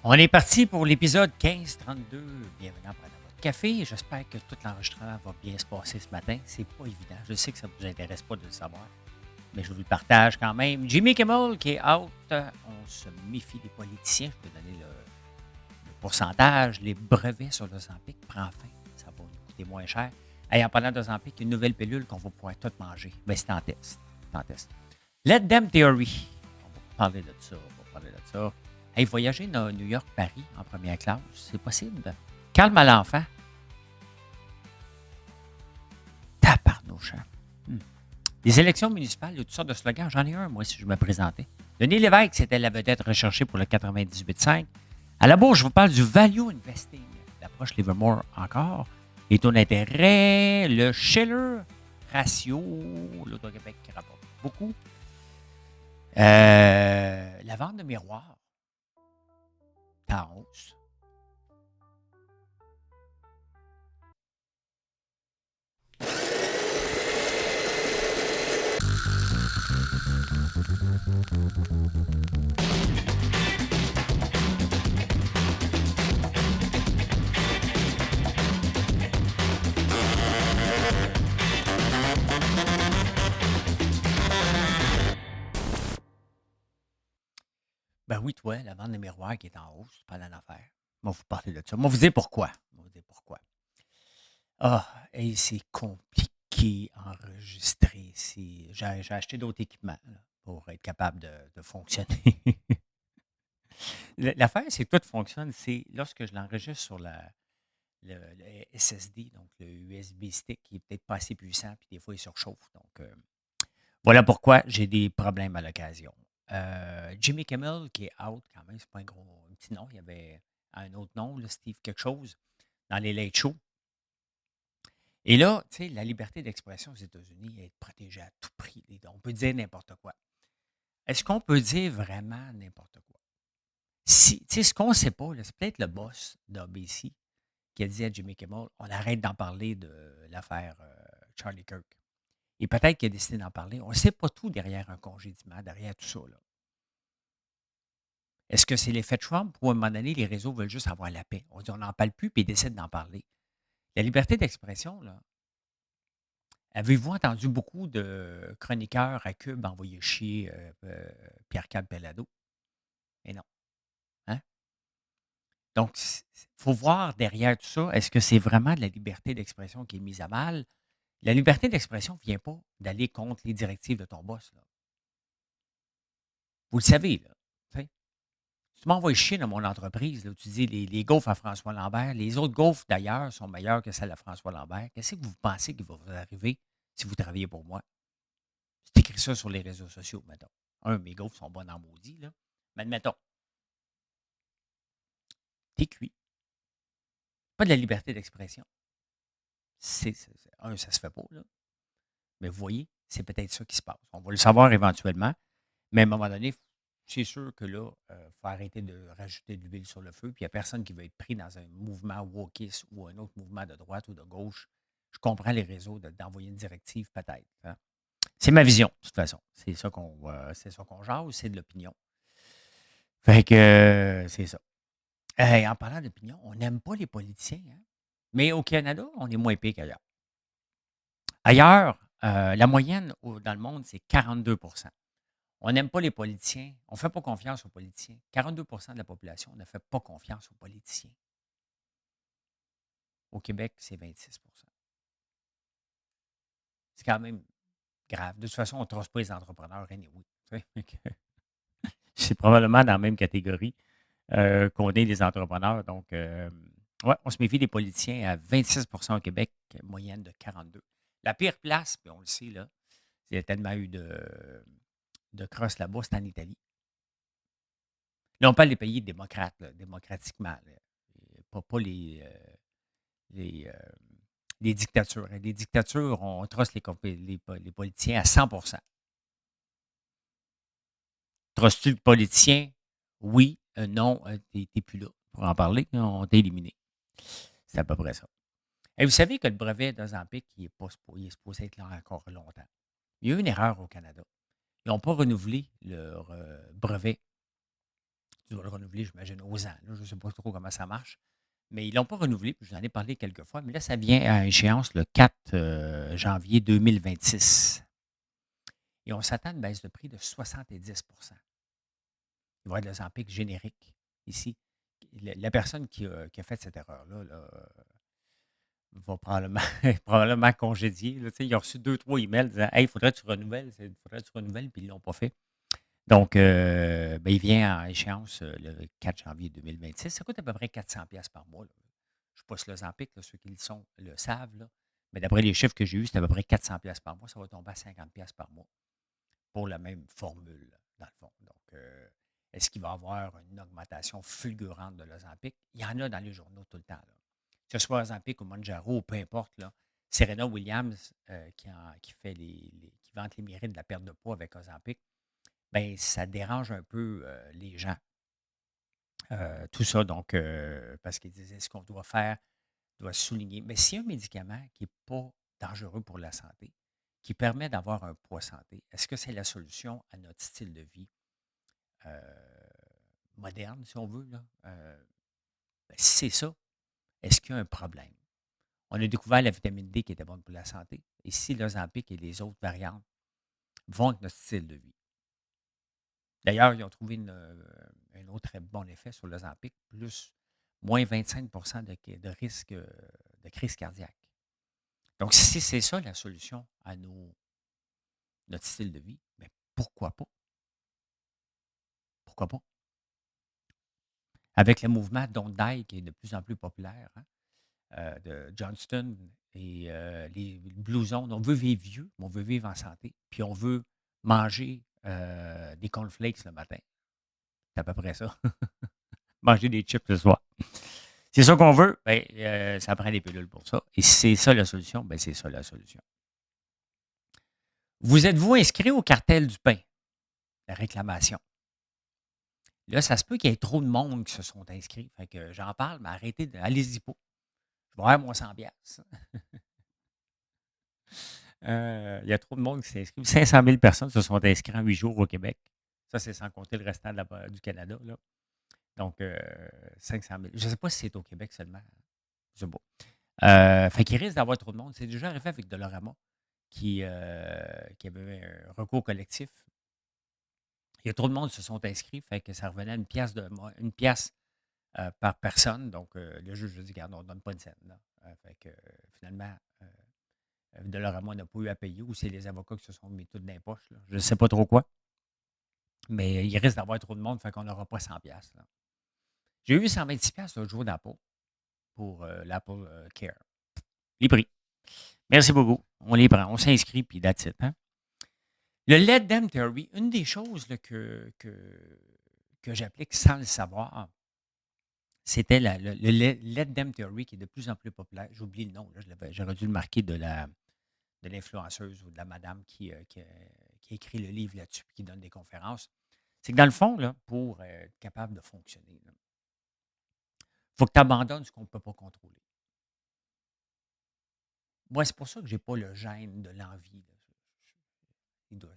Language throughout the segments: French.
On est parti pour l'épisode 1532. Bienvenue à prendre votre café. J'espère que tout l'enregistrement va bien se passer ce matin. C'est pas évident. Je sais que ça ne vous intéresse pas de le savoir, mais je vous le partage quand même. Jimmy Kimmel qui est out. On se méfie des politiciens. Je peux donner le pourcentage. Les brevets sur l'Ozempic prend fin. Ça va nous coûter moins cher. Et en parlant d'Ozempic, une nouvelle pilule qu'on va pouvoir tout manger. Mais c'est en test. C'est en test. Let Them Theory. On va parler de ça. Hey, voyager de New York-Paris en première classe, c'est possible. Calme à l'enfant. Tabarnouche. Les élections municipales, il y a toutes sortes de slogans. J'en ai un, moi, si je me présentais. Denis Lévesque, c'était la vedette recherchée pour le 98.5. À la bourse, je vous parle du value investing. L'approche Livermore encore. Les taux d'intérêt, le Schiller ratio, l'Auto-Québec qui rapporte beaucoup. La vente de miroirs. En hausse. Ben oui, toi, la vente des miroirs qui est en hausse, c'est pas la affaire. Moi, vous parler de ça. Moi, vous dire pourquoi. Ah, et c'est compliqué à enregistrer. J'ai acheté d'autres équipements là, pour être capable de fonctionner. L'affaire, c'est que tout fonctionne. C'est lorsque je l'enregistre sur le SSD, donc le USB stick, qui est peut-être pas assez puissant, puis des fois, il surchauffe. Donc, voilà pourquoi j'ai des problèmes à l'occasion. Jimmy Kimmel, qui est out quand même, c'est pas un petit nom. Il y avait un autre nom, là, Steve quelque chose, dans les late shows. Et là, tu sais, la liberté d'expression aux États-Unis est protégée à tout prix. On peut dire n'importe quoi. Est-ce qu'on peut dire vraiment n'importe quoi? Si, tu sais, ce qu'on ne sait pas, là, c'est peut-être le boss d'ABC qui a dit à Jimmy Kimmel, on arrête d'en parler de l'affaire Charlie Kirk. Et peut-être qu'il a décidé d'en parler. On ne sait pas tout derrière un congédiement, derrière tout ça. Là. Est-ce que c'est l'effet Trump ou à un moment donné, les réseaux veulent juste avoir la paix? On dit on n'en parle plus, puis ils décident d'en parler. La liberté d'expression, là, avez-vous entendu beaucoup de chroniqueurs à Cube envoyer chier Pierre-Carl Pellado? Mais non. Hein? Donc, il faut voir derrière tout ça, est-ce que c'est vraiment de la liberté d'expression qui est mise à mal? La liberté d'expression ne vient pas d'aller contre les directives de ton boss. Là. Vous le savez, là. Tu sais. Si tu m'envoies chier dans mon entreprise, là, tu dis les gaufres à François Lambert, les autres gaufres d'ailleurs sont meilleures que celles à François Lambert. Qu'est-ce que vous pensez qui va vous arriver si vous travaillez pour moi? C'est écrit ça sur les réseaux sociaux, mettons. Mes gaufres sont bonnes en maudit, là. Mais admettons, t'es cuit. Pas de la liberté d'expression. Ça se fait pas, là. Mais vous voyez, c'est peut-être ça qui se passe. On va le savoir éventuellement, mais à un moment donné, c'est sûr que là, il faut arrêter de rajouter de l'huile sur le feu, puis il n'y a personne qui va être pris dans un mouvement wokiste ou un autre mouvement de droite ou de gauche. Je comprends les réseaux d'envoyer une directive, peut-être. Hein. C'est ma vision, de toute façon. C'est ça qu'on jase, c'est de l'opinion. Fait que c'est ça. En parlant d'opinion, on n'aime pas les politiciens, hein? Mais au Canada, on est moins pire qu'ailleurs. Ailleurs, la moyenne dans le monde, c'est 42. On n'aime pas les politiciens. On ne fait pas confiance aux politiciens. 42 de la population ne fait pas confiance aux politiciens. Au Québec, c'est 26. C'est quand même grave. De toute façon, on ne trosse pas les entrepreneurs anyway. C'est probablement dans la même catégorie qu'on est les entrepreneurs. Donc, ouais, on se méfie des politiciens à 26 au Québec, moyenne de 42. La pire place, puis on le sait, là, il y a tellement eu de crosse là-bas, c'est en Italie. Là, on parle des pays démocrates, là, démocratiquement. Là. Pas les, euh, les dictatures. Les dictatures, on trosse les politiciens à 100. Trosses-tu le politicien? Oui, non, t'es plus là pour en parler. On t'a éliminé. C'est à peu près ça. Et vous savez que le brevet d'Ozempic, il est supposé être là encore longtemps. Il y a eu une erreur au Canada. Ils n'ont pas renouvelé leur brevet Tu dois le renouveler, j'imagine, aux ans. Là, je ne sais pas trop comment ça marche. Mais ils ne l'ont pas renouvelé, puis je vous en ai parlé quelques fois. Mais là, ça vient à échéance le 4 janvier 2026. Et on s'attend à une baisse de prix de 70. Il va y avoir de l'Ozempic générique ici. La personne qui a fait cette erreur-là va probablement, probablement congédier. Là. Tu sais, ils ont reçu 2, 3 emails disant Hey, il faudrait que tu renouvelles, puis ils ne l'ont pas fait. Donc, ben, il vient à échéance le 4 janvier 2026. Ça coûte à peu près 400$ par mois. Là. Je ne sais pas si l'Ozempic, là, ceux qui le sont le savent, là. Mais d'après les chiffres que j'ai eus, c'est à peu près 400$ par mois. Ça va tomber à 50$ par mois pour la même formule, là, dans le fond. Donc, est-ce qu'il va y avoir une augmentation fulgurante de l'Ozempic? Il y en a dans les journaux tout le temps. Là. Que ce soit Ozempic ou Mounjaro, peu importe. Là. Serena Williams, qui vante les mérites de la perte de poids avec Ozempic, ben, ça dérange un peu les gens. Tout ça, donc, parce qu'ils disaient ce qu'on doit faire, doit souligner. Mais s'il y a un médicament qui n'est pas dangereux pour la santé, qui permet d'avoir un poids santé, est-ce que c'est la solution à notre style de vie euh, moderne, si on veut? Là? Ben, si c'est ça, est-ce qu'il y a un problème? On a découvert la vitamine D qui était bonne pour la santé. Et si l'Ozempic et les autres variantes vont avec notre style de vie? D'ailleurs, ils ont trouvé un autre très bon effet sur l'Ozempic, plus moins 25 de risque de crise cardiaque. Donc, si c'est ça la solution à notre style de vie, bien, pourquoi pas? Pourquoi pas? Avec le mouvement Don't Die qui est de plus en plus populaire, hein, de Johnston et les Blue Zones, on veut vivre vieux, mais on veut vivre en santé, puis on veut manger des cornflakes le matin. C'est à peu près ça. Manger des chips le soir. C'est ça qu'on veut, ben, ça prend des pilules pour ça. Et si c'est ça la solution, ben c'est ça la solution. Vous êtes-vous inscrit au cartel du pain? La réclamation. Là, ça se peut qu'il y ait trop de monde qui se sont inscrits. Fait que j'en parle, mais arrêtez, allez-y pas. Je vais avoir mon 100$. Il y a trop de monde qui s'inscrit. 500 000 personnes se sont inscrites en 8 jours au Québec. Ça, c'est sans compter le restant du Canada. Là. Donc, 500 000. Je ne sais pas si c'est au Québec seulement. Je sais pas. Fait qu'il risque d'avoir trop de monde. C'est déjà arrivé avec Dolorama qui avait un recours collectif. Il y a trop de monde qui se sont inscrits, fait que ça revenait à une pièce par personne. Donc, le juge a dit, regarde, on ne donne pas une scène. Là. Fait que finalement, Dolorama n'a pas eu à payer ou c'est les avocats qui se sont mis tout dans les poches. Là. Je ne sais pas trop quoi. Mais il risque d'avoir trop de monde, fait qu'on n'aura pas 100$. Là. J'ai eu 126$ l'autre jour d'Apple pour l'Apple Care. Les prix. Merci beaucoup. On les prend. On s'inscrit, puis that's it. Hein? Le Let Them Theory, une des choses là, que j'applique sans le savoir, c'était le Let Them Theory qui est de plus en plus populaire. J'oublie le nom. Là, j'aurais dû le marquer de l'influenceuse ou de la madame qui a écrit le livre là-dessus et qui donne des conférences. C'est que dans le fond, là, pour être capable de fonctionner, il faut que tu abandonnes ce qu'on ne peut pas contrôler. Moi, c'est pour ça que je n'ai pas le gène de l'envie. Là.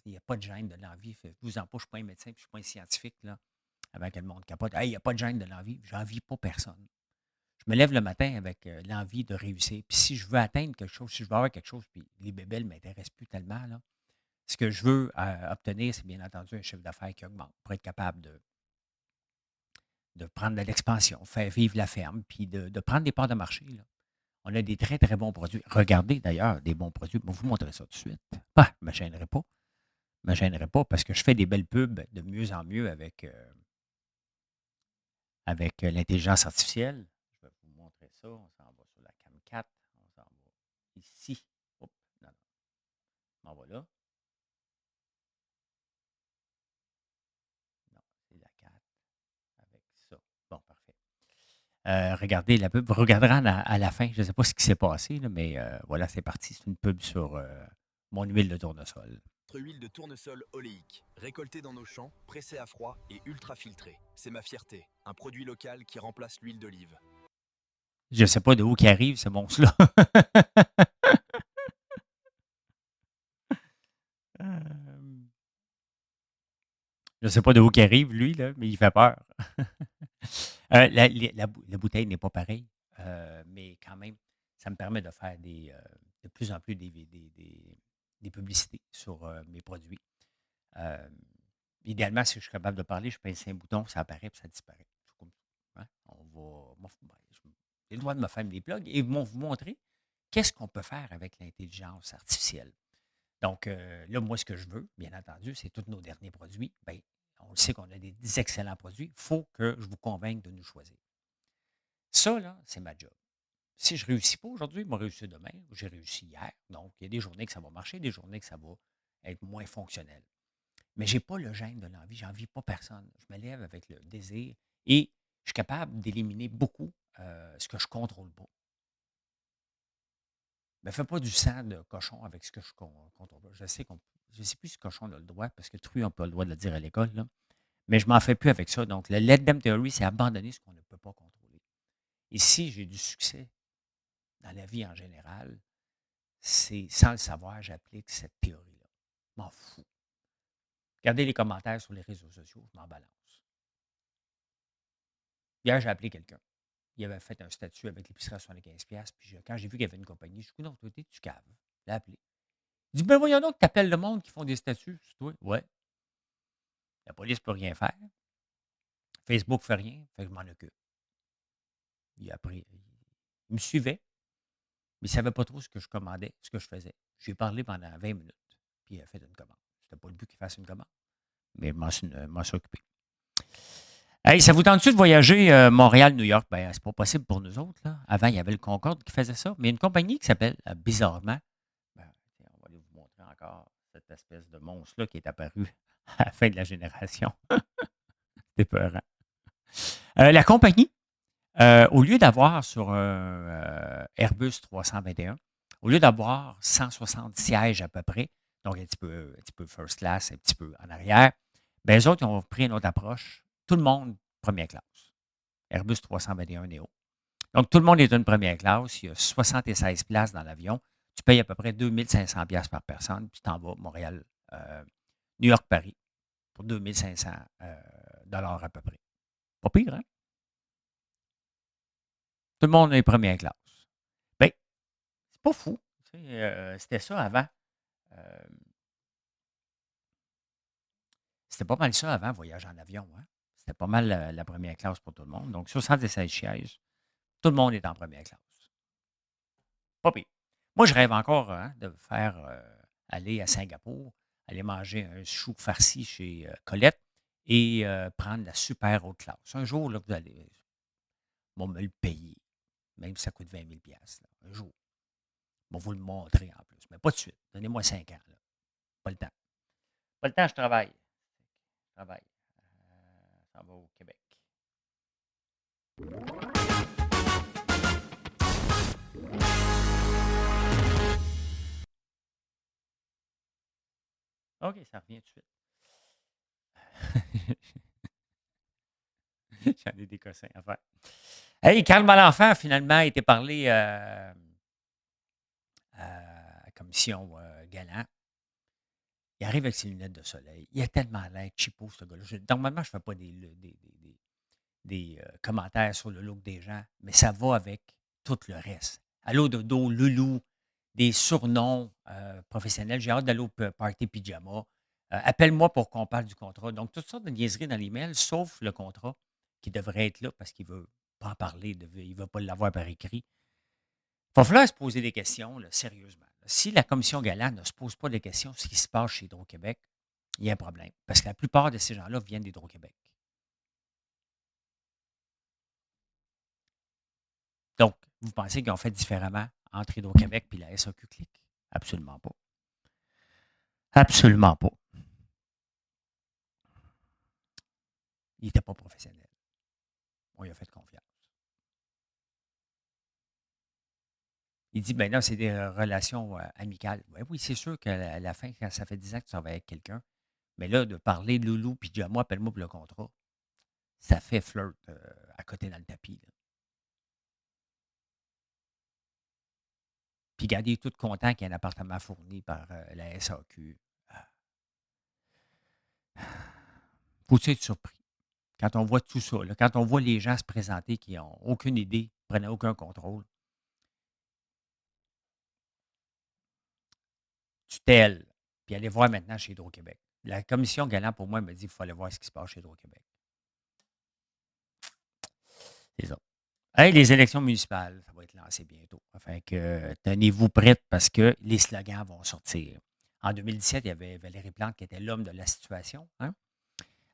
Il n'y a pas de gène de l'envie. Vous en pas, je ne suis pas un médecin, je ne suis pas un scientifique, là, avant que le monde capote. Hey, il n'y a pas de gène de l'envie. J'envie pas personne. Je me lève le matin avec l'envie de réussir. Puis si je veux atteindre quelque chose, si je veux avoir quelque chose, puis les bébelles ne m'intéressent plus tellement, là, ce que je veux obtenir, c'est bien entendu un chiffre d'affaires qui augmente pour être capable de prendre de l'expansion, faire vivre la ferme, puis de prendre des parts de marché. Là. On a des très, très bons produits. Regardez d'ailleurs des bons produits. Je vais vous montrer ça tout de suite. Ah, je ne me gênerai pas. Je ne me gênerai pas parce que je fais des belles pubs de mieux en mieux avec l'intelligence artificielle. Je vais vous montrer ça. On s'en va sur la cam 4. On s'en va ici. Oups, non, non. On s'en va là. Non, c'est la 4 avec ça. Bon, parfait. Regardez la pub. Vous regarderez à la fin. Je ne sais pas ce qui s'est passé, là, mais voilà, c'est parti. C'est une pub sur mon huile de tournesol. Notre huile de tournesol oléique, récoltée dans nos champs, pressée à froid et ultra filtrée. C'est ma fierté, un produit local qui remplace l'huile d'olive. Je ne sais pas de où qui arrive ce monstre-là. Je ne sais pas de où qu'il arrive, lui, là, mais il fait peur. La bouteille n'est pas pareille, mais quand même, ça me permet de faire de plus en plus des publicités sur mes produits. Euh, Idéalement, si je suis capable de parler, je pince un bouton, ça apparaît puis ça disparaît. C'est comme ça, hein. J'ai le droit de me faire des plugs et vous montrer qu'est-ce qu'on peut faire avec l'intelligence artificielle. Donc, là, moi, ce que je veux, bien entendu, c'est tous nos derniers produits. Bien, on le sait qu'on a des excellents produits. Il faut que je vous convainque de nous choisir. Ça, là, c'est ma job. Si je ne réussis pas aujourd'hui, je vais réussir demain, ou j'ai réussi hier. Donc, il y a des journées que ça va marcher, des journées que ça va être moins fonctionnel. Mais je n'ai pas le gène de l'envie, j'envie pas personne. Je me lève avec le désir et je suis capable d'éliminer beaucoup ce que je ne contrôle pas. Ne fais pas du sang de cochon avec ce que je ne contrôle pas. Je ne sais plus si cochon a le droit, parce que truand n'a pas le droit de le dire à l'école, là. Mais je ne m'en fais plus avec ça. Donc, le let them theory, c'est abandonner ce qu'on ne peut pas contrôler. Et si j'ai du succès dans la vie en général, c'est sans le savoir, j'applique cette théorie-là. Je m'en fous. Regardez les commentaires sur les réseaux sociaux, je m'en balance. Hier, j'ai appelé quelqu'un. Il avait fait un statut avec l'épicerie à 75$. Puis quand j'ai vu qu'il y avait une compagnie, je dis: non, toi, tu caves. Je l'ai appelé. Il dit: ben voyons donc, tu appelles le monde qui font des statuts. Je dis: toi, ouais. La police ne peut rien faire. Facebook ne fait rien. Fait que je m'en occupe. Il a pris. Il me suivait, mais il ne savait pas trop ce que je commandais, ce que je faisais. Je lui ai parlé pendant 20 minutes. Puis il a fait une commande. C'était pas le but qu'il fasse une commande. Mais je m'en suis occupé. Hey, ça vous tente-tu de voyager Montréal-New York? Ben, c'est pas possible pour nous autres, là. Avant, il y avait le Concorde qui faisait ça, mais il y a une compagnie qui s'appelle, bizarrement, ben, tiens, on va aller vous montrer encore cette espèce de monstre-là qui est apparu à la fin de la génération. C'est peurant. La compagnie, au lieu d'avoir sur un Airbus 321, au lieu d'avoir 160 sièges à peu près, donc un petit peu first class, un petit peu en arrière, ben, eux autres, ils ont pris une autre approche. Tout le monde, première classe. Airbus 321 Neo. Donc, tout le monde est une première classe. Il y a 76 places dans l'avion. Tu payes à peu près 2500$ par personne, puis tu t'en vas Montréal, New York, Paris, pour 2500 dollars à peu près. Pas pire, hein? Tout le monde est première classe. Bien, c'est pas fou. Tu sais, c'était ça avant. Euh, C'était pas mal ça avant, voyage en avion, hein? C'était pas mal la première classe pour tout le monde. Donc, 76 sièges, tout le monde est en première classe. Pas pire. Moi, je rêve encore, hein, de faire aller à Singapour, aller manger un chou farci chez Colette et prendre la super haute classe. Un jour, là, vous allez me le payer, même si ça coûte 20 000$. Là. Un jour. On va vous le montrer en plus. Mais pas de suite. Donnez-moi 5 ans. Là. Pas le temps. Pas le temps, je travaille. Je travaille. Ça va au Québec. OK, ça revient tout de suite. J'en ai des cossins à faire. Hey, Karl Malenfant a finalement été parlé à la commission Galant. Il arrive avec ses lunettes de soleil. Il a tellement l'air cheapo, ce gars-là. Normalement, je ne fais pas des commentaires sur le look des gens, mais ça va avec tout le reste. Allô, dodo, loulou, des surnoms professionnels. J'ai hâte d'aller au party pyjama. Appelle-moi pour qu'on parle du contrat. Donc, toutes sortes de niaiseries dans l'email, sauf le contrat qui devrait être là parce qu'il ne veut pas en parler, il ne veut pas l'avoir par écrit. Il va falloir se poser des questions, là, sérieusement. Si la commission Galant ne se pose pas de questions sur ce qui se passe chez Hydro-Québec, il y a un problème. Parce que la plupart de ces gens-là viennent d'Hydro-Québec. Donc, vous pensez qu'ils ont fait différemment entre Hydro-Québec et la SAQ Clic? Absolument pas. Absolument pas. Il n'était pas professionnel. On lui a fait confiance. Il dit, ben non, c'est des relations amicales. Ouais, oui, c'est sûr qu'à la fin, quand ça fait 10 ans que tu travailles avec quelqu'un, mais là, de parler de loulou, pyjama, appelle-moi pour le contrat, ça fait flirt à côté dans le tapis. Là. Puis gardez tout content qu'il y ait un appartement fourni par la SAQ. Faut-tu être surpris? Quand on voit tout ça, là, quand on voit les gens se présenter qui n'ont aucune idée, qui ne prenaient aucun contrôle, tutelle, puis allez voir maintenant chez Hydro-Québec. La commission galant, pour moi, me dit qu'il faut aller voir ce qui se passe chez Hydro-Québec. C'est ça. Hey, les élections municipales, ça va être lancé bientôt. Fait que tenez-vous prêtes parce que les slogans vont sortir. En 2017, il y avait Valérie Plante qui était l'homme de la situation. Hein?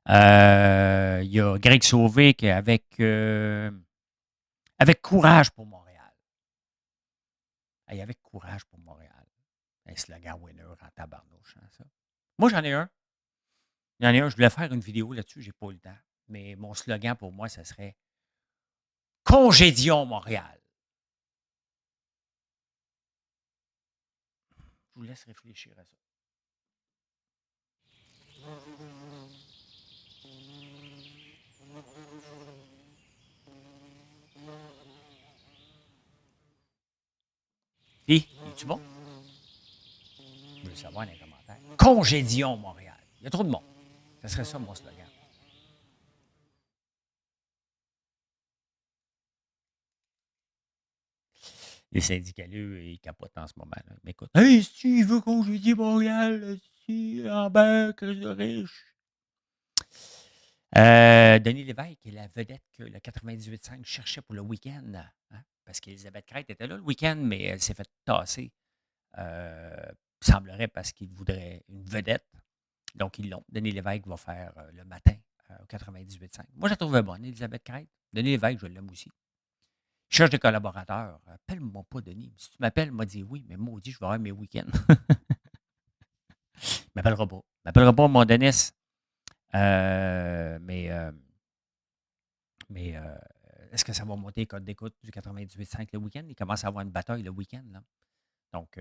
Il y a Greg Sauvé qui avec courage pour Montréal. Hey, avec courage pour Montréal. Un slogan winner en tabarnouche, hein, ça. Moi, j'en ai un. J'en ai un. Je voulais faire une vidéo là-dessus, j'ai pas eu le temps. Mais mon slogan pour moi, ce serait Congédions Montréal. Je vous laisse réfléchir à ça. Es-tu bon? Je veux le savoir dans les commentaires. Congédions Montréal. Il y a trop de monde. Ce serait ça mon slogan. Les syndicaleux, ils capotent en ce moment. Là. Mais écoute, hey, si tu veux congédier Montréal, si embarque de riche. Denis Lévesque est la vedette que le 98.5 cherchait pour le week-end. Hein, parce qu'Élisabeth Crête était là le week-end, mais elle s'est fait tasser. Semblerait parce qu'il voudrait une vedette. Donc, ils l'ont. Denis Lévesque va faire le matin au 98.5. Moi, je la trouvais bonne, Élisabeth Crête. Denis Lévesque, je l'aime aussi. Je cherche des collaborateurs. Appelle-moi pas, Denis. Si tu m'appelles, m'a dit oui, mais maudit, je vais avoir mes week-ends. Il m'appellera pas. Il m'appellera pas, mon Denis. Mais est-ce que ça va monter les codes d'écoute du 98.5 le week-end? Il commence à avoir une bataille le week-end. Là. Donc,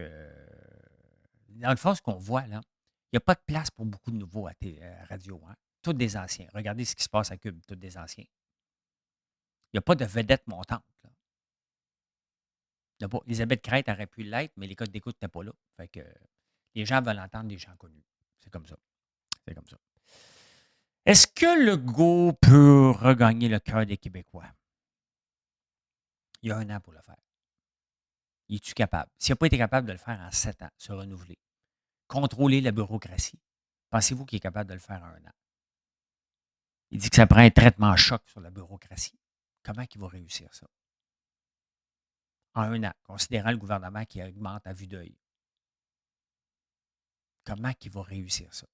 dans le fond, ce qu'on voit, là, il n'y a pas de place pour beaucoup de nouveaux à radio. Hein? Tous des anciens. Regardez ce qui se passe à Cube, tous des anciens. Il n'y a pas de vedette montante. Là. Il y a pas, Elisabeth Crête aurait pu l'être, mais les codes d'écoute n'étaient pas là. Fait que les gens veulent entendre des gens connus. C'est comme ça. C'est comme ça. Est-ce que Legault peut regagner le cœur des Québécois? Il y a 1 an pour le faire. Es-tu capable? S'il n'a pas été capable de le faire en 7 ans, se renouveler, contrôler la bureaucratie, pensez-vous qu'il est capable de le faire en 1 an? Il dit que ça prend un traitement choc sur la bureaucratie. Comment il va réussir ça? En 1 an, considérant le gouvernement qui augmente à vue d'œil. Comment il va réussir ça?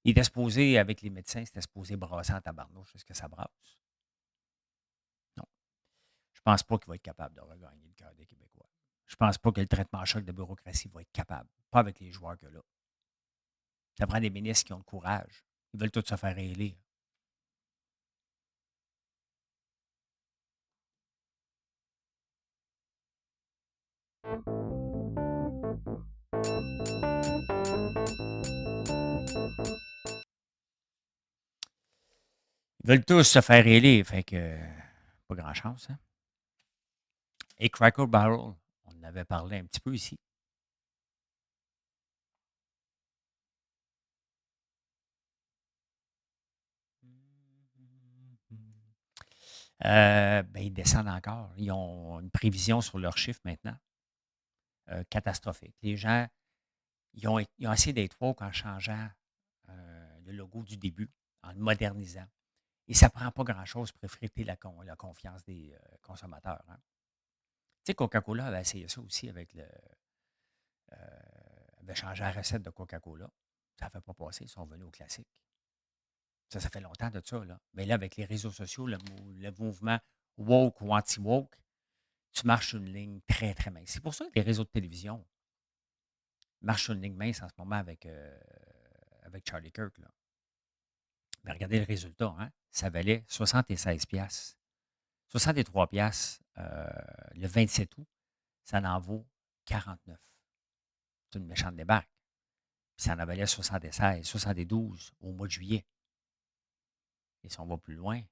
Il était supposé, avec les médecins, c'était supposé brasser en tabarnouche. Est-ce que ça brasse? Non. Je ne pense pas qu'il va être capable de regagner le cœur des Québécois. Je ne pense pas que le traitement choc de la bureaucratie va être capable. Pas avec les joueurs que là. Ça prend des ministres qui ont le courage. Ils veulent tous se faire élire. Ils veulent tous se faire élire. Fait que pas grand chance. Hein? Et Cracker Barrel, on en avait parlé un petit peu ici. Ils descendent encore. Ils ont une prévision sur leurs chiffres maintenant. Catastrophique. Les gens, ils ont essayé d'être woke en changeant le logo du début, en le modernisant. Et ça ne prend pas grand-chose pour effriter la confiance des consommateurs. Hein. Tu sais, Coca-Cola avait essayé ça aussi avec avait changé la recette de Coca-Cola. Ça ne fait pas passer, ils sont venus au classique. Ça fait longtemps de ça. Là. Mais là, avec les réseaux sociaux, le mouvement woke ou anti-woke, tu marches sur une ligne très, très mince. C'est pour ça que les réseaux de télévision marchent sur une ligne mince en ce moment avec Charlie Kirk. Là. Mais regardez le résultat. Hein? Ça valait 76 piastres. 63 piastres le 27 août. Ça en vaut 49. C'est une méchante débarque. Puis ça en valait 76, 72 au mois de juillet. Et si on va plus loin,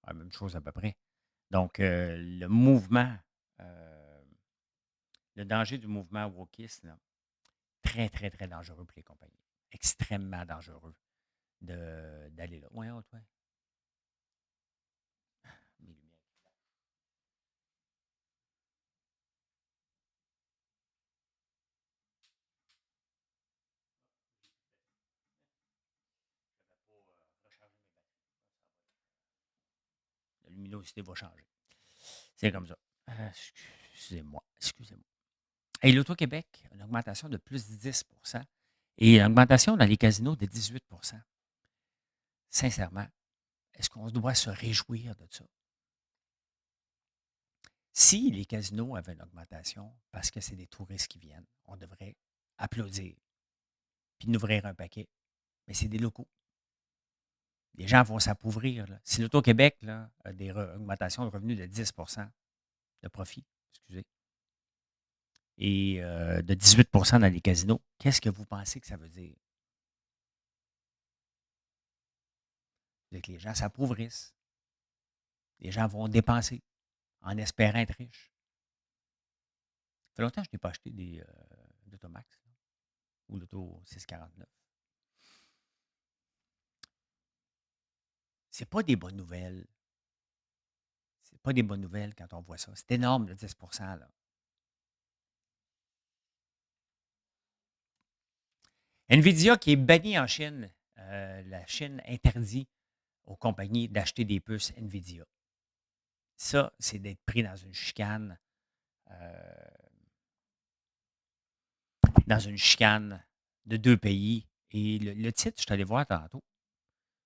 la même chose à peu près. Donc, le mouvement, le danger du mouvement wokiste, là, très, très, très dangereux pour les compagnies. Extrêmement dangereux. d'aller là. Ouais, toi. Mes lumières. Je vais pas recharger mes batteries. La luminosité va changer. C'est comme ça. Excusez-moi. Excusez-moi. Et l'Auto-Québec, une augmentation de plus de 10 et une augmentation dans les casinos de 18 Sincèrement, est-ce qu'on doit se réjouir de ça? Si les casinos avaient une augmentation parce que c'est des touristes qui viennent, on devrait applaudir puis d'ouvrir un paquet. Mais c'est des locaux. Les gens vont s'appauvrir. Là. Si l'Auto-Québec là, a des augmentations de revenus de 10 de profit, excusez, et de 18 dans les casinos, qu'est-ce que vous pensez que ça veut dire? C'est que les gens s'appauvrissent. Les gens vont dépenser en espérant être riches. Ça fait longtemps que je n'ai pas acheté d'Automax ou l'Auto 649. C'est pas des bonnes nouvelles. C'est pas des bonnes nouvelles quand on voit ça. C'est énorme, le 10 là. NVIDIA qui est banni en Chine. La Chine interdit aux compagnies d'acheter des puces NVIDIA. Ça, c'est d'être pris euh, dans une chicane de deux pays. Et le titre, je suis allé voir tantôt.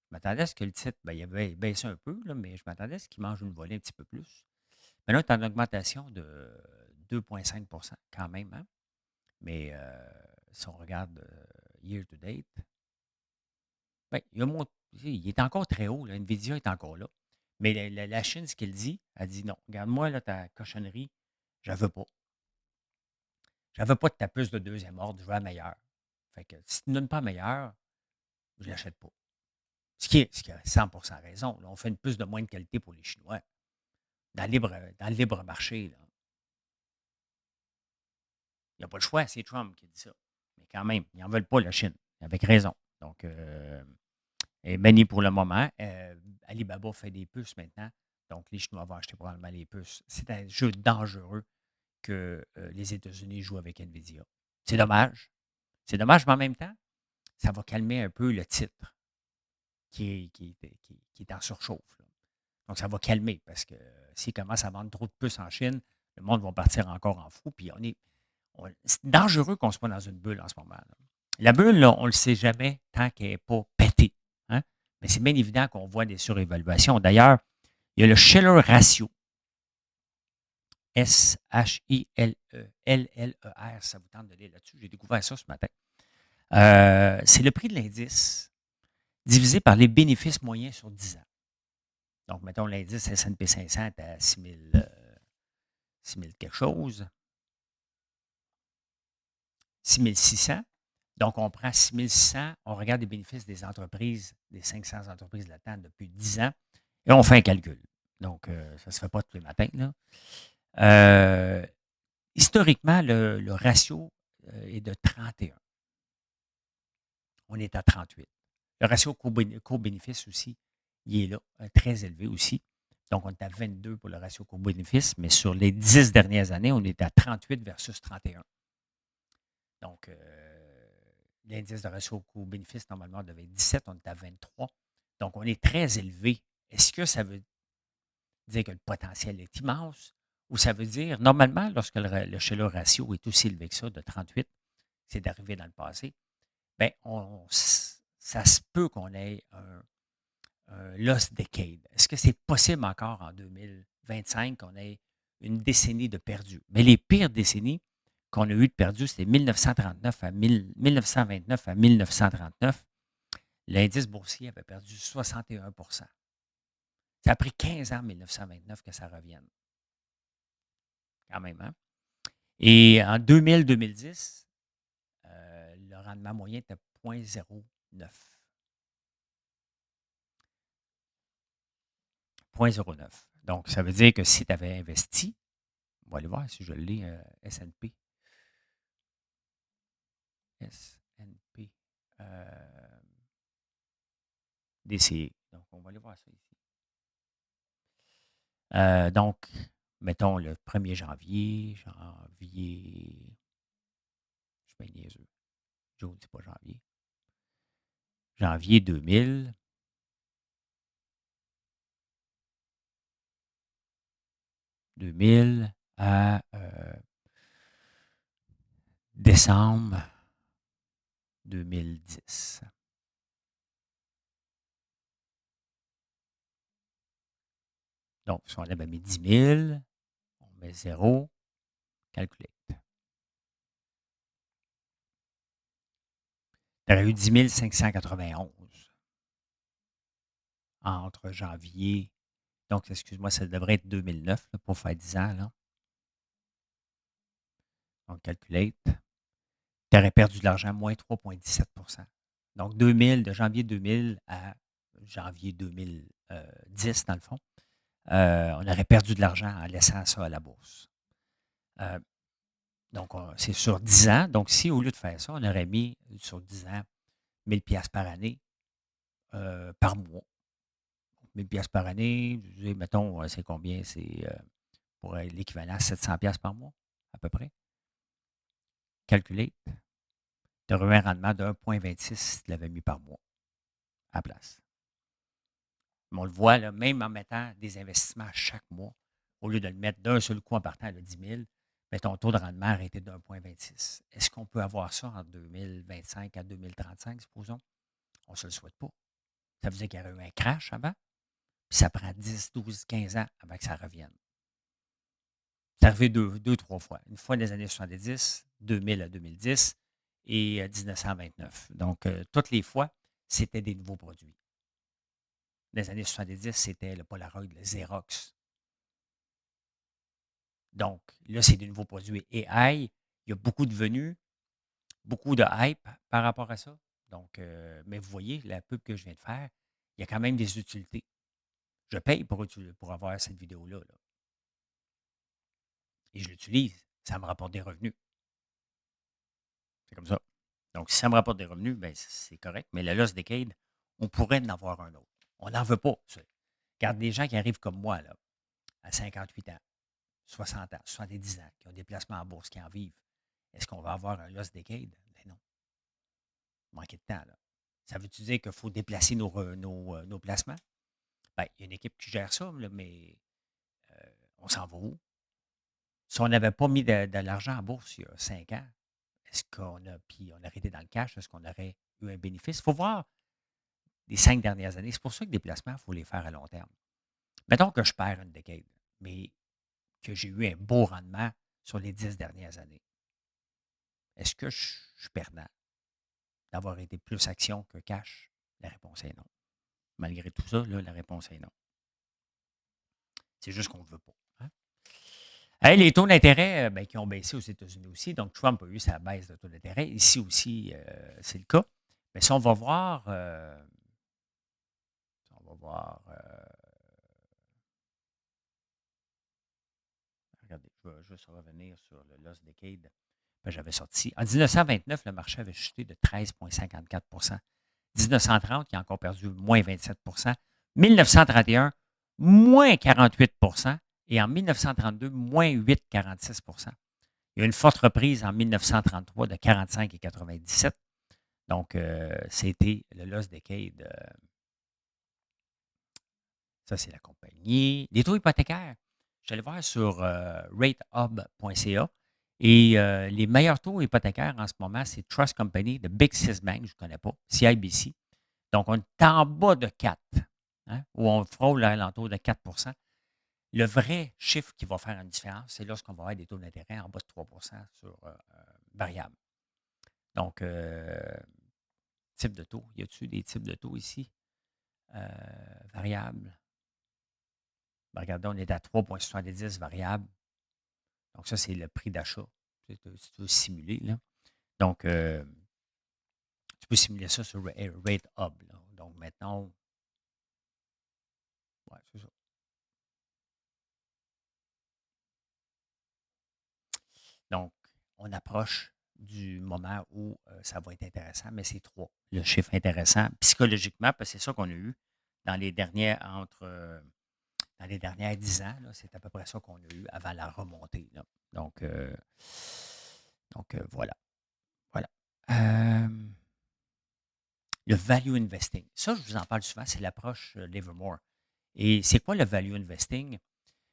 Je m'attendais à ce que le titre, ben, il avait baissé un peu, là, mais je m'attendais à ce qu'il mange une volée un petit peu plus. Mais là, tu as une augmentation de 2,5 quand même. Hein? Mais si on regarde year to date, ben, il est encore très haut. Là. Nvidia est encore là. Mais la Chine, ce qu'elle dit, elle dit non, regarde-moi là, ta cochonnerie, je ne veux pas. Je ne veux pas de ta puce de deuxième ordre, je veux la meilleure. Fait que si tu ne donnes pas la meilleure, je ne l'achète pas. Ce qui a 100 raison. Là. On fait une puce de moins de qualité pour les Chinois. Dans le libre marché, là. Il n'y a pas le choix, c'est Trump qui dit ça. Mais quand même, ils n'en veulent pas, la Chine, avec raison. Donc, est banni pour le moment. Alibaba fait des puces maintenant. Donc, les Chinois vont acheter probablement les puces. C'est un jeu dangereux que les États-Unis jouent avec Nvidia. C'est dommage. C'est dommage, mais en même temps, ça va calmer un peu le titre qui est en surchauffe. Là. Donc, ça va calmer parce que s'ils commencent à vendre trop de puces en Chine, le monde va partir encore en fou. Puis c'est dangereux qu'on soit dans une bulle en ce moment. Là. La bulle, là, on ne le sait jamais tant qu'elle n'est pas pétée. Hein? Mais c'est bien évident qu'on voit des surévaluations. D'ailleurs, il y a le Shiller Ratio. S-H-I-L-E-L-L-E-R, ça vous tente de lire là-dessus. J'ai découvert ça ce matin. C'est le prix de l'indice divisé par les bénéfices moyens sur 10 ans. Donc, mettons, l'indice S&P 500 est à 6 000 quelque chose. 6 600. Donc, on prend 6 600, on regarde les bénéfices des entreprises, des 500 entreprises là-dedans depuis 10 ans, et on fait un calcul. Donc, ça ne se fait pas tous les matins. Là. Historiquement, le ratio est de 31. On est à 38. Le ratio court-bénéfice aussi, il est là, très élevé aussi. Donc, on est à 22 pour le ratio court-bénéfice, mais sur les 10 dernières années, on est à 38 versus 31. Donc, l'indice de ratio coût-bénéfice, normalement, devait être 17, on est à 23. Donc, on est très élevé. Est-ce que ça veut dire que le potentiel est immense ou ça veut dire, normalement, lorsque le Shiller ratio est aussi élevé que ça, de 38, c'est arrivé dans le passé, bien, ça se peut qu'on ait un lost decade. Est-ce que c'est possible encore en 2025 qu'on ait une décennie de perdu? Mais les pires décennies qu'on a eues de perdu, c'était 1929 à 1939. L'indice boursier avait perdu 61 Ça a pris 15 ans, 1929, que ça revienne. Quand même, hein? Et en 2000-2010, le rendement moyen était 0,09. 0,09. Donc, ça veut dire que si tu avais investi, on va aller voir si je l'ai, S&P. S&P. DCE. Donc, on va aller voir ça ici. Donc, mettons le 1er janvier. Je suis bien niaiseux. Je ne dis pas janvier. Janvier 2000. À décembre 2010. Donc, si on avait mis 10 000, on met 0, calculate. Tu aurais eu 10 591 entre janvier. Donc, excuse-moi, ça devrait être 2009 là, pour faire 10 ans. Là. Donc, calculate. Tu aurais perdu de l'argent, moins 3,17 Donc, 2000, de janvier 2000 à janvier 2010, dans le fond, on aurait perdu de l'argent en laissant ça à la bourse. Donc, c'est sur 10 ans. Donc, si au lieu de faire ça, on aurait mis sur 10 ans 1000 pièces par année, par mois. 1000 pièces par année, mettons, c'est combien? C'est pour l'équivalent à 700 pièces par mois, à peu près. Calculé. Tu aurais eu un rendement de 1,26 si tu l'avais mis par mois à la place. Mais on le voit, là, même en mettant des investissements chaque mois, au lieu de le mettre d'un seul coup en partant de 10 000, mais ton taux de rendement aurait été de 1,26. Est-ce qu'on peut avoir ça en 2025 à 2035, supposons? On ne se le souhaite pas. Ça veut dire qu'il y aurait eu un crash avant, puis ça prend 10, 12, 15 ans avant que ça revienne. C'est arrivé deux, trois fois. Une fois dans les années 70, 2000 à 2010 et 1929. Donc, toutes les fois, c'était des nouveaux produits. Dans les années 70, c'était le Polaroid, le Xerox. Donc, là, c'est des nouveaux produits AI. Il y a beaucoup de venues, beaucoup de hype par rapport à ça. Donc, mais vous voyez, la pub que je viens de faire, il y a quand même des utilités. Je paye pour avoir cette vidéo-là. Là. Et je l'utilise. Ça me rapporte des revenus. C'est comme ça. Donc, si ça me rapporte des revenus, ben, c'est correct. Mais le Lost Decade, on pourrait en avoir un autre. On n'en veut pas. Regarde des gens qui arrivent comme moi, là, à 58 ans, 60 ans, 70 ans, qui ont des placements en bourse, qui en vivent. Est-ce qu'on va avoir un Lost Decade? Ben non. Manquer de temps, là. Ça veut-tu dire qu'il faut déplacer nos placements? Bien, il y a une équipe qui gère ça, là, mais on s'en va où? Si on n'avait pas mis de l'argent en bourse il y a 5 ans, est-ce qu'on a, puis on aurait été dans le cash, est-ce qu'on aurait eu un bénéfice? Il faut voir les 5 dernières années. C'est pour ça que des placements, il faut les faire à long terme. Mettons que je perds une décade, mais que j'ai eu un beau rendement sur les 10 dernières années. Est-ce que je suis perdant d'avoir été plus action que cash? La réponse est non. Malgré tout ça, là, la réponse est non. C'est juste qu'on ne veut pas. Hein? Hey, les taux d'intérêt ben, qui ont baissé aux États-Unis aussi. Donc, Trump a eu sa baisse de taux d'intérêt. Ici aussi, c'est le cas. Mais si on va voir, regardez, je vais juste revenir sur le Lost Decade. Ben, j'avais sorti. En 1929, le marché avait chuté de 13,54 1930, il a encore perdu moins 27 1931, moins 48 et en 1932, moins 8,46 Il y a une forte reprise en 1933 de 45 et 97. Donc, c'était le Lost Decade. Ça, c'est la compagnie. Les taux hypothécaires, je suis allé voir sur ratehub.ca et les meilleurs taux hypothécaires en ce moment, c'est Trust Company, de Big Six Bank, je ne connais pas, CIBC. Donc, on est en bas de 4, hein, où on frôle à l'entour de 4. Le vrai chiffre qui va faire une différence, c'est lorsqu'on va avoir des taux d'intérêt en bas de 3 sur variable. Donc, type de taux. Y a-t-il des types de taux ici? Variable. Ben, regardez, on est à 3,70 variable. Donc, ça, c'est le prix d'achat. Si tu veux simuler, là. Donc, tu peux simuler ça sur Rate Hub. Là. Donc, maintenant, ouais, c'est ça. Donc, on approche du moment où ça va être intéressant, mais c'est 3. Le chiffre intéressant psychologiquement, parce que c'est ça qu'on a eu dans les dernières dans les dernières 10 ans, là, c'est à peu près ça qu'on a eu avant la remontée, là. Donc, voilà. Voilà. Le value investing. Ça, je vous en parle souvent, c'est l'approche Livermore. Et c'est quoi le value investing?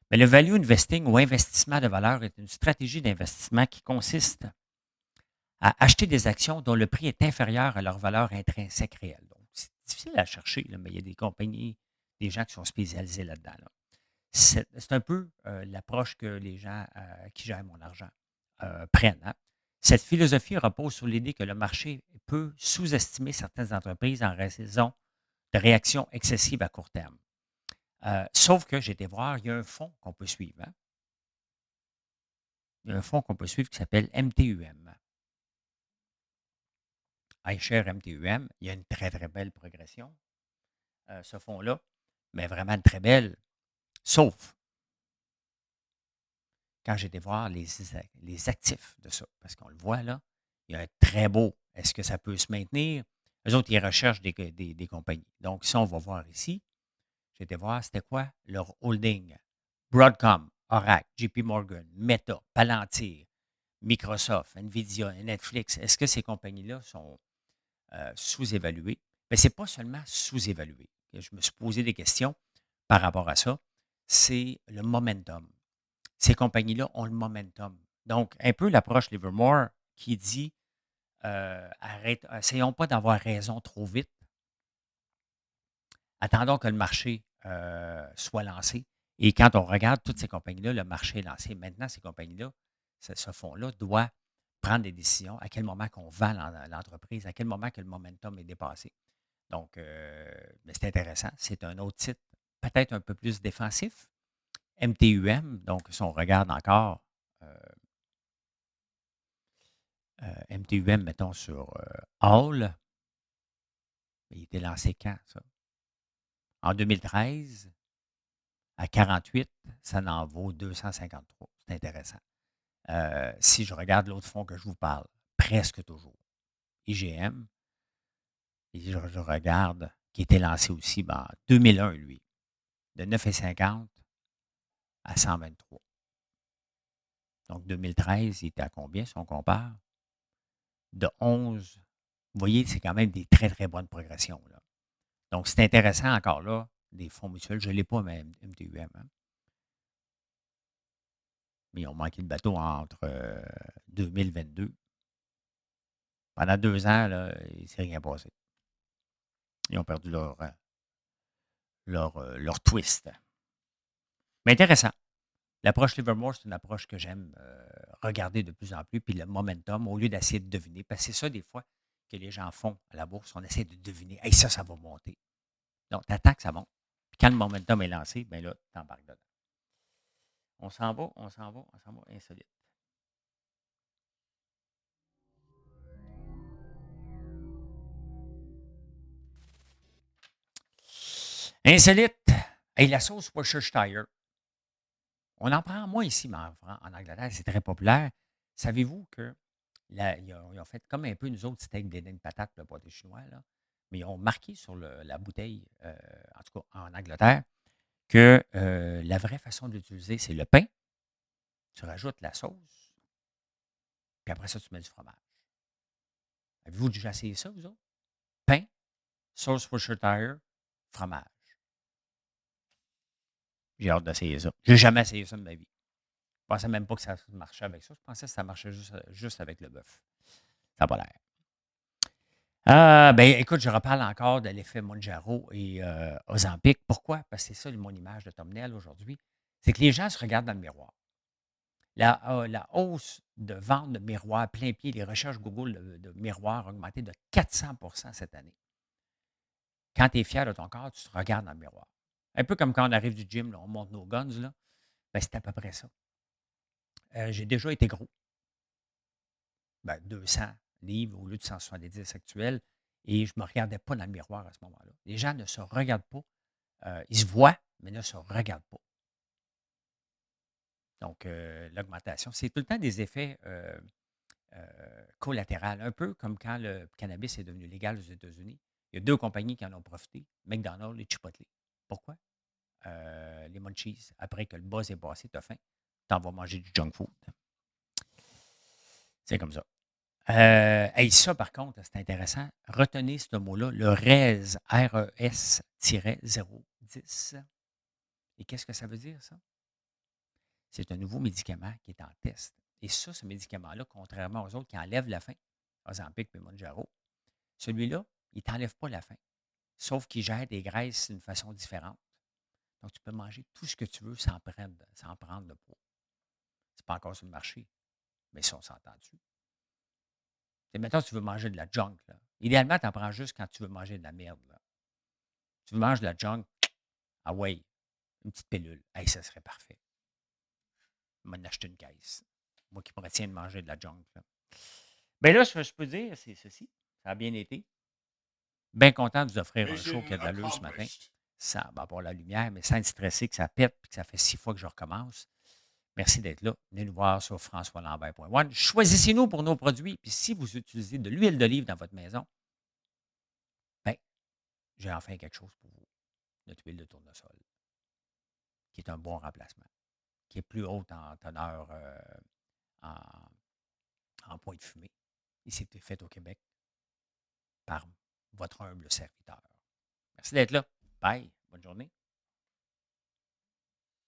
Bien, le value investing ou investissement de valeur est une stratégie d'investissement qui consiste à acheter des actions dont le prix est inférieur à leur valeur intrinsèque réelle. Donc, c'est difficile à chercher, là, mais il y a des compagnies, des gens qui sont spécialisés là-dedans, là. C'est un peu l'approche que les gens qui gèrent mon argent prennent, hein. Cette philosophie repose sur l'idée que le marché peut sous-estimer certaines entreprises en raison de réactions excessives à court terme. Sauf que j'ai été voir, il y a un fonds qu'on peut suivre, hein. Il y a un fonds qu'on peut suivre qui s'appelle MTUM. iShare MTUM, il y a une très, très belle progression, ce fonds-là, mais vraiment très belle. Sauf quand j'ai été voir les actifs de ça, parce qu'on le voit là, il y a un très beau. Est-ce que ça peut se maintenir? Eux autres, ils recherchent des compagnies. Donc, ça, on va voir ici. J'ai été voir, c'était quoi leur holding? Broadcom, Oracle, JP Morgan, Meta, Palantir, Microsoft, Nvidia, Netflix. Est-ce que ces compagnies-là sont sous-évaluées? Mais ce n'est pas seulement sous-évalué. Je me suis posé des questions par rapport à ça. C'est le momentum. Ces compagnies-là ont le momentum. Donc, un peu l'approche Livermore qui dit essayons pas d'avoir raison trop vite. Attendons que le marché soit lancé. Et quand on regarde toutes ces compagnies-là, le marché est lancé. Maintenant, ces compagnies-là, ce fonds-là doit prendre des décisions à quel moment qu'on vend l'entreprise, à quel moment que le momentum est dépassé. Donc, mais c'est intéressant. C'est un autre titre peut-être un peu plus défensif. MTUM, donc si on regarde encore MTUM, mettons sur Hall, il était lancé quand, ça? En 2013, à 48, ça en vaut 253. C'est intéressant. Si je regarde l'autre fonds que je vous parle, presque toujours, IGM, et je regarde, qui était lancé aussi en 2001, lui, de 9,50 à 123. Donc, 2013, il était à combien si on compare? De 11. Vous voyez, c'est quand même des très, très bonnes progressions, là. Donc, c'est intéressant encore là, des fonds mutuels. Je ne l'ai pas, mais MTUM, hein. Mais ils ont manqué le bateau entre 2022. Pendant 2 ans, là, il ne s'est rien passé. Ils ont perdu leur twist. Mais intéressant. L'approche Livermore, c'est une approche que j'aime regarder de plus en plus. Puis le momentum, au lieu d'essayer de deviner, parce que c'est ça des fois que les gens font à la bourse, on essaie de deviner. Hey, ça va monter. Donc, tu attends que ça monte. Puis quand le momentum est lancé, bien là, tu embarques dedans. On s'en va, on s'en va, on s'en va. Insolite. Insolite. Hey, la sauce Worcestershire. On en prend moins ici, mais en Angleterre, c'est très populaire. Savez-vous que ils ont fait comme un peu nous autres steak de patate, le pâté chinois, là, mais ils ont marqué sur la bouteille, en tout cas en Angleterre, que la vraie façon de l'utiliser, c'est le pain. Tu rajoutes la sauce, puis après ça, tu mets du fromage. Avez-vous déjà essayé ça, vous autres? Pain, sauce Worcestershire, fromage. J'ai hâte d'essayer ça. J'ai jamais essayé ça de ma vie. Je pensais même pas que ça marchait avec ça. Je pensais que ça marchait juste avec le bœuf. Ça n'a pas l'air. Ben, écoute, je reparle encore de l'effet Monjaro et Ozempic. Pourquoi? Parce que c'est ça mon image de thumbnail aujourd'hui. C'est que les gens se regardent dans le miroir. La hausse de vente de miroirs plein pied, les recherches Google de miroirs ont augmenté de 400 cette année. Quand tu es fier de ton corps, tu te regardes dans le miroir. Un peu comme quand on arrive du gym, là, on monte nos guns, là. Ben, c'est à peu près ça. J'ai déjà été gros. Ben, 200 livres au lieu de 170 actuels. Et je ne me regardais pas dans le miroir à ce moment-là. Les gens ne se regardent pas. Ils se voient, mais ne se regardent pas. Donc, l'augmentation, c'est tout le temps des effets collatérales, un peu comme quand le cannabis est devenu légal aux États-Unis. Il y a 2 compagnies qui en ont profité, McDonald's et Chipotle. Pourquoi? Les munchies, après que le buzz est passé, tu as faim, tu vas manger du junk food. C'est comme ça. Hey, ça, par contre, c'est intéressant. Retenez ce mot-là, le RES, RES-010. Et qu'est-ce que ça veut dire, ça? C'est un nouveau médicament qui est en test. Et ça, ce médicament-là, contrairement aux autres qui enlèvent la faim, Ozempic et Mounjaro, celui-là, il ne t'enlève pas la faim, sauf qu'il gère des graisses d'une façon différente. Donc, tu peux manger tout ce que tu veux sans prendre de poids. C'est pas encore sur le marché, mais ça, on s'entend dessus. Mettons, tu veux manger de la junk. Là. Idéalement, tu en prends juste quand tu veux manger de la merde. Là. Tu veux manger de la junk, ah ouais, une petite pilule. Hey, ça serait parfait. Je vais m'en acheter une caisse. Moi qui me retiens de manger de la junk. Là. Ben là, ce que je peux dire, c'est ceci. Ça a bien été. Bien content de vous offrir un show qui a de l'allure ce matin. Ça va avoir la lumière, mais sans être stressé que ça pète et que ça fait 6 fois que je recommence. Merci d'être là. Venez nous voir sur françoislambert.one. Choisissez-nous pour nos produits. Puis si vous utilisez de l'huile d'olive dans votre maison, ben, j'ai enfin quelque chose pour vous. Notre huile de tournesol, qui est un bon remplacement, qui est plus haute en teneur en, en point de fumée. Et c'était fait au Québec par votre humble serviteur. Merci d'être là. Bye. Bonne journée.